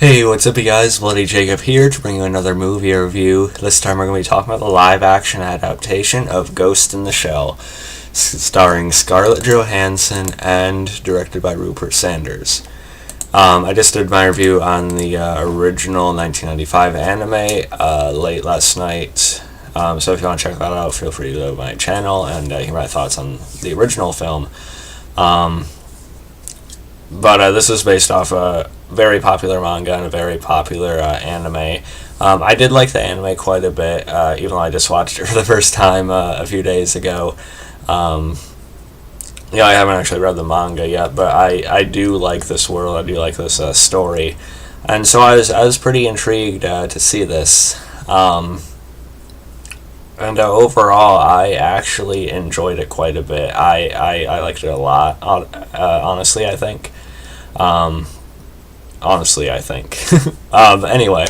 Hey, what's up you guys? Bloody Jacob here to bring you another movie review. This time we're going to be talking about the live-action adaptation of Ghost in the Shell, starring Scarlett Johansson and directed by Rupert Sanders. I just did my review on the original 1995 anime late last night, so if you want to check that out, feel free to go to my channel and hear my thoughts on the original film. But this is based off a very popular manga and a very popular anime. I did like the anime quite a bit, even though I just watched it for the first time a few days ago. I haven't actually read the manga yet, but I do like this world. I do like this story, and so I was pretty intrigued to see this. And overall, I actually enjoyed it quite a bit. I liked it a lot. Honestly, I think. Anyway,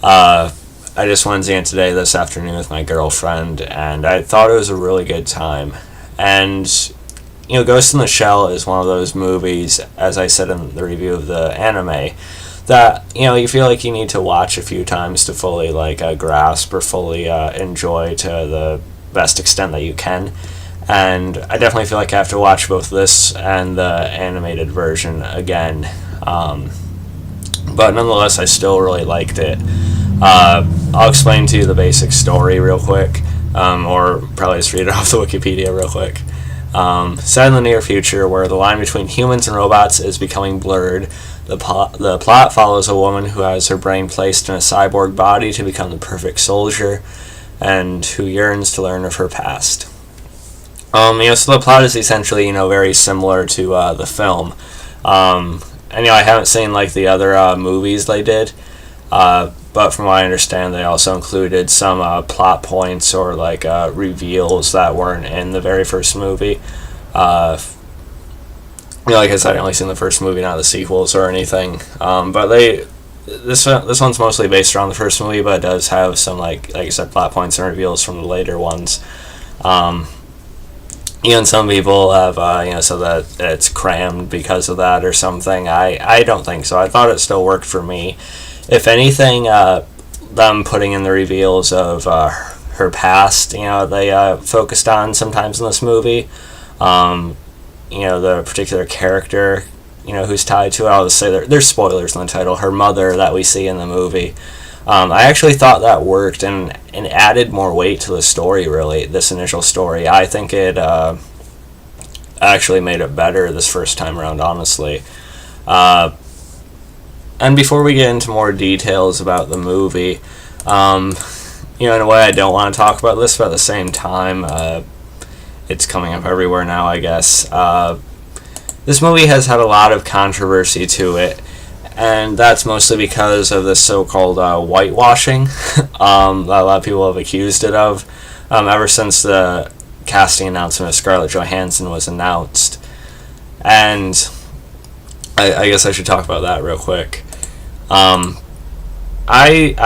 I just went in today this afternoon with my girlfriend, and I thought it was a really good time. And Ghost in the Shell is one of those movies, as I said in the review of the anime, that you feel like you need to watch a few times to fully grasp or fully enjoy to the best extent that you can. And I definitely feel like I have to watch both this and the animated version again. But nonetheless, I still really liked it. I'll explain to you the basic story real quick, or probably just read it off the Wikipedia real quick. Set in the near future, where the line between humans and robots is becoming blurred, the plot follows a woman who has her brain placed in a cyborg body to become the perfect soldier, and who yearns to learn of her past. So the plot is essentially, very similar to the film. And I haven't seen the other movies they did, but from what I understand, they also included some plot points or reveals that weren't in the very first movie. Like I said, I've only seen the first movie, not the sequels or anything. But this one's mostly based around the first movie, but it does have some like I said, plot points and reveals from the later ones. And some people have, so that it's crammed because of that or something. I don't think so. I thought it still worked for me. If anything, them putting in the reveals of her past, they focused on sometimes in this movie. The particular character, who's tied to it. I'll just say there's spoilers in the title. Her mother that we see in the movie. I actually thought that worked and added more weight to the story, really, this initial story. I think it actually made it better this first time around, honestly. And before we get into more details about the movie, in a way I don't want to talk about this, but at the same time, it's coming up everywhere now, I guess. This movie has had a lot of controversy to it, and that's mostly because of the so-called whitewashing that a lot of people have accused it of ever since the casting announcement of Scarlett Johansson was announced. And I guess I should talk about that real quick. I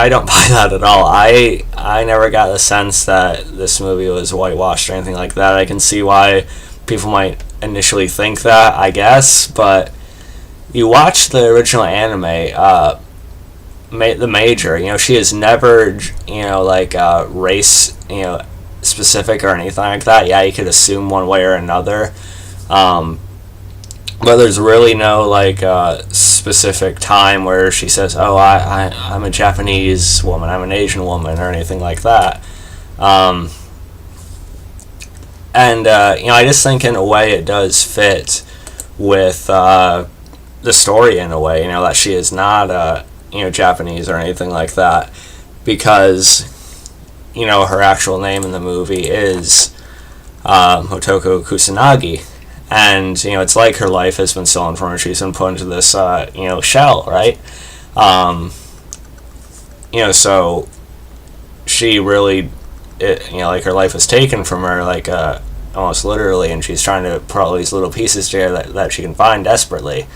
don't buy that at all. I never got the sense that this movie was whitewashed or anything like that. I can see why people might initially think that, I guess, but you watch the original anime, the Major, she is never, race, specific or anything like that. Yeah, you could assume one way or another, but there's really no, specific time where she says, oh, I'm a Japanese woman, I'm an Asian woman, or anything like that. I just think in a way it does fit with, the story in a way, that she is not, Japanese or anything like that, because, her actual name in the movie is Motoko Kusanagi, and, it's like her life has been stolen from her. She's been put into this, shell, right? So she really, her life was taken from her, almost literally, and she's trying to put all these little pieces together that she can find desperately.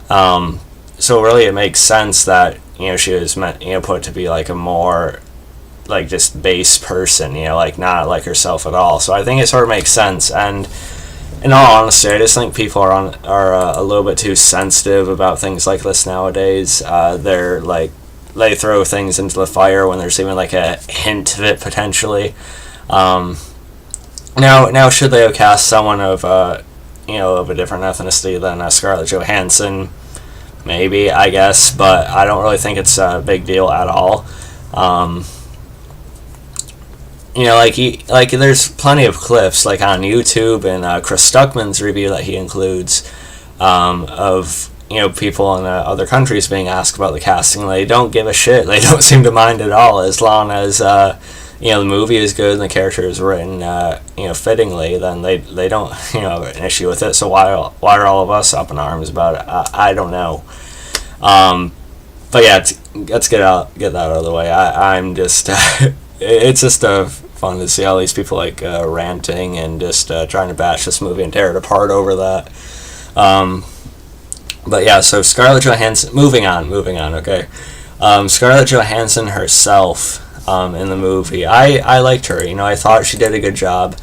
So really it makes sense that, she was meant, put to be a more, just base person, not like herself at all. So I think it sort of makes sense. And, in all honesty, I just think people are a little bit too sensitive about things like this nowadays. They're like, they throw things into the fire when there's even like a hint of it potentially. Now, should they have cast someone of of a different ethnicity than Scarlett Johansson? Maybe, I guess, but I don't really think it's a big deal at all. There's plenty of clips like on YouTube and Chris Stuckman's review that he includes of people in other countries being asked about the casting. They don't give a shit. They don't seem to mind at all, as long as the movie is good and the character is written fittingly. Then they don't have an issue with it. So why are all of us up in arms about it? I don't know. But yeah, let's get that out of the way. I'm just it's just fun to see all these people like ranting and just trying to bash this movie and tear it apart over that. But yeah, so Scarlett Johansson. Moving on. Okay. Scarlett Johansson herself in the movie. I liked her. I thought she did a good job.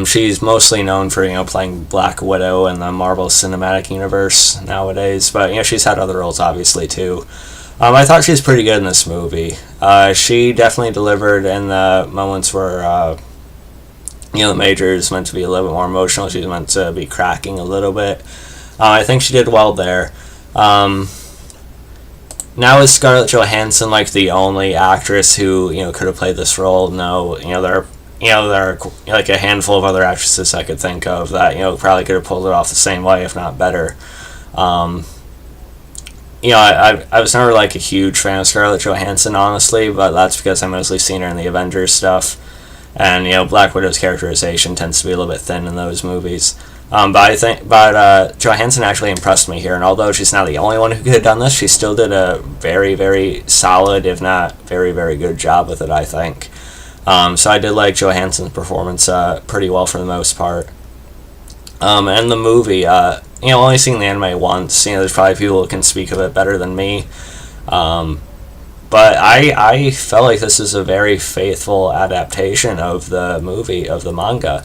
She's mostly known for playing Black Widow in the Marvel Cinematic Universe nowadays, but she's had other roles obviously too. I thought she was pretty good in this movie. She definitely delivered in the moments where the Major is meant to be a little bit more emotional. She's meant to be cracking a little bit. I think she did well there. Now is Scarlett Johansson like the only actress who could have played this role? No, there are like a handful of other actresses I could think of that probably could have pulled it off the same way, if not better. I was never like a huge fan of Scarlett Johansson, honestly, but that's because I've mostly seen her in the Avengers stuff, and Black Widow's characterization tends to be a little bit thin in those movies. But Johansson actually impressed me here, and although she's not the only one who could have done this, she still did a very, very solid, if not very, very good job with it, I think. So I did like Johansson's performance pretty well for the most part. And the movie, only seeing the anime once, there's probably people who can speak of it better than me. But I felt like this is a very faithful adaptation of the movie, of the manga.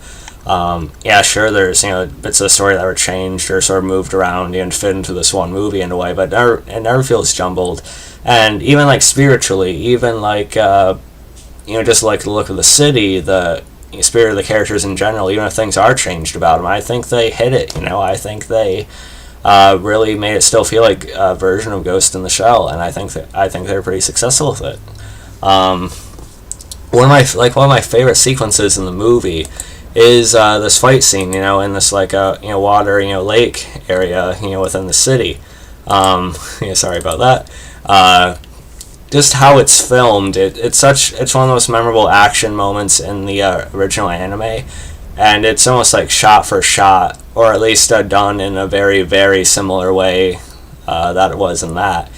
Sure, there's bits of the story that were changed or sort of moved around and fit into this one movie in a way, but it never feels jumbled. And even like spiritually, even like just like the look of the city, the spirit of the characters in general, even if things are changed about them, I think they hit it. I think they really made it still feel like a version of Ghost in the Shell, and I think they're pretty successful with it. One of my favorite sequences in the movie is this fight scene, in this like water, lake area, within the city. Sorry about that. Just how it's filmed, it's one of the most memorable action moments in the original anime, and it's almost like shot for shot, or at least done in a very, very similar way that it was in that.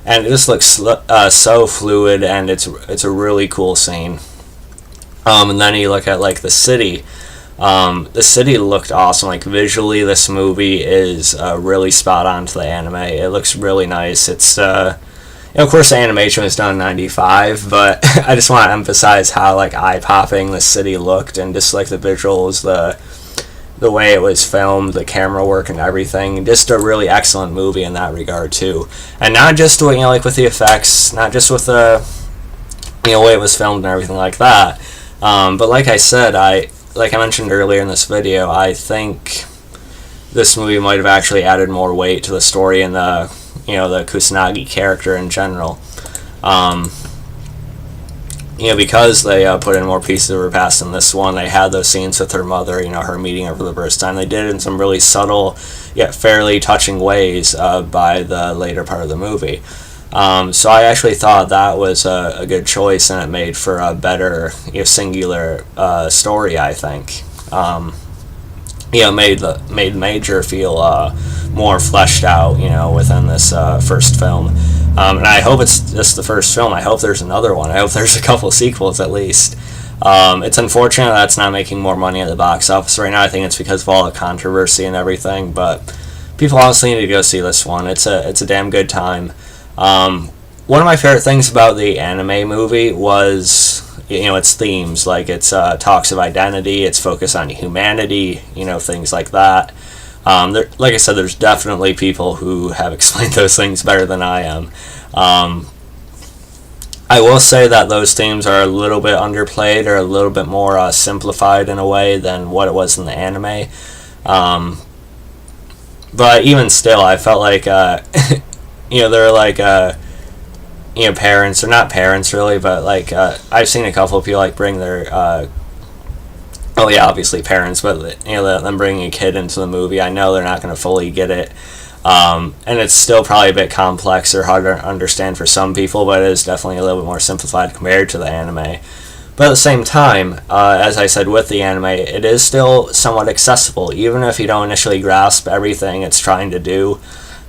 And it just looks so fluid, and it's a really cool scene. And then you look at like the city. The city looked awesome. Like visually, this movie is really spot on to the anime. It looks really nice. It's of course the animation was done in '95, but I just want to emphasize how like eye-popping the city looked, and just like the visuals, the way it was filmed, the camera work and everything. Just a really excellent movie in that regard too. And not just like with the effects, not just with the way it was filmed and everything like that. But like I said, like I mentioned earlier in this video, I think this movie might have actually added more weight to the story and the Kusanagi character in general. Because they put in more pieces of her past in this one. They had those scenes with her mother, her meeting her for the first time. They did it in some really subtle yet fairly touching ways by the later part of the movie. So I actually thought that was a good choice, and it made for a better singular story, I think. Made Major feel more fleshed out, within this first film. And I hope it's just the first film. I hope there's another one. I hope there's a couple sequels at least. It's unfortunate that's not making more money at the box office right now. I think it's because of all the controversy and everything, but people honestly need to go see this one. It's a damn good time. One of my favorite things about the anime movie was its themes, like its talks of identity, its focus on humanity, things like that. Like I said, there's definitely people who have explained those things better than I am. I will say that those themes are a little bit underplayed, or a little bit more simplified in a way than what it was in the anime. But even still, I felt like, they're like, parents, or not parents really, but like, I've seen a couple of people like bring their, obviously parents, but them bringing a kid into the movie. I know they're not going to fully get it. And it's still probably a bit complex or harder to understand for some people, but it is definitely a little bit more simplified compared to the anime. But at the same time, as I said with the anime, it is still somewhat accessible. Even if you don't initially grasp everything it's trying to do,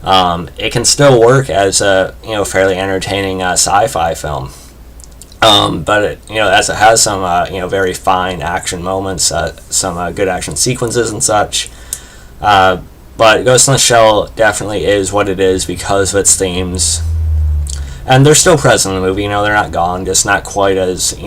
it can still work as a fairly entertaining sci-fi film. But as it has some very fine action moments, some good action sequences and such. But Ghost in the Shell definitely is what it is because of its themes. And they're still present in the movie, they're not gone, just not quite as,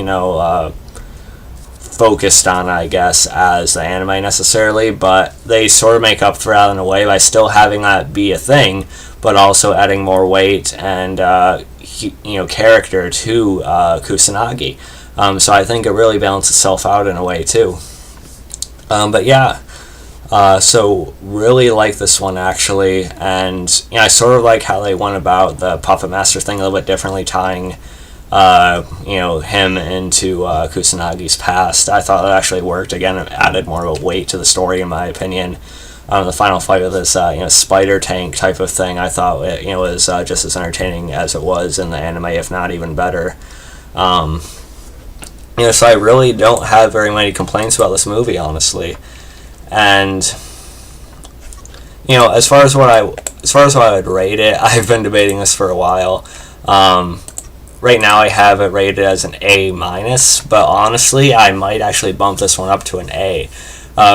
focused on, I guess, as the anime necessarily, but they sort of make up for that in a way by still having that be a thing, but also adding more weight and, character to Kusanagi. So I think it really balances itself out in a way, too. But yeah. So really like this one actually, and I sort of like how they went about the Puppet Master thing a little bit differently, tying him into Kusanagi's past. I thought it actually worked. Again, it added more of a weight to the story in my opinion. The final fight with this spider tank type of thing, I thought it was just as entertaining as it was in the anime, if not even better. So I really don't have very many complaints about this movie, honestly. And as far as what I would rate it, I've been debating this for a while. Right now I have it rated as an A-, but honestly I might actually bump this one up to an A.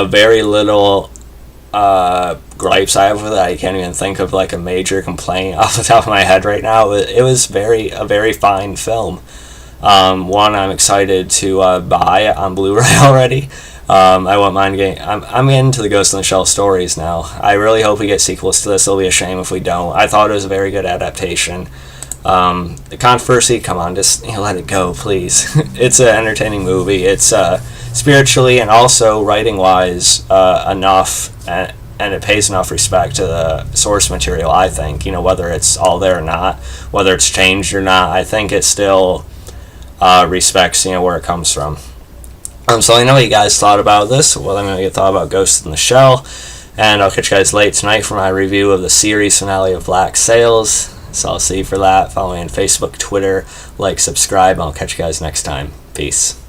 Very little gripes I have with it. I can't even think of like a major complaint off the top of my head right now. It was a very fine film. One I'm excited to buy on Blu-ray already. I won't mind getting. I'm into the Ghost in the Shell stories now. I really hope we get sequels to this. It'll be a shame if we don't. I thought it was a very good adaptation. The controversy, come on, just let it go, please. It's an entertaining movie. It's spiritually and also writing-wise enough, and it pays enough respect to the source material, I think. Whether it's all there or not, whether it's changed or not, I think it still respects where it comes from. So I know what you guys thought about this. Well, I know you thought about Ghost in the Shell, and I'll catch you guys late tonight for my review of the series finale of Black Sails. So I'll see you for that. Follow me on Facebook, Twitter, like, subscribe, and I'll catch you guys next time. Peace.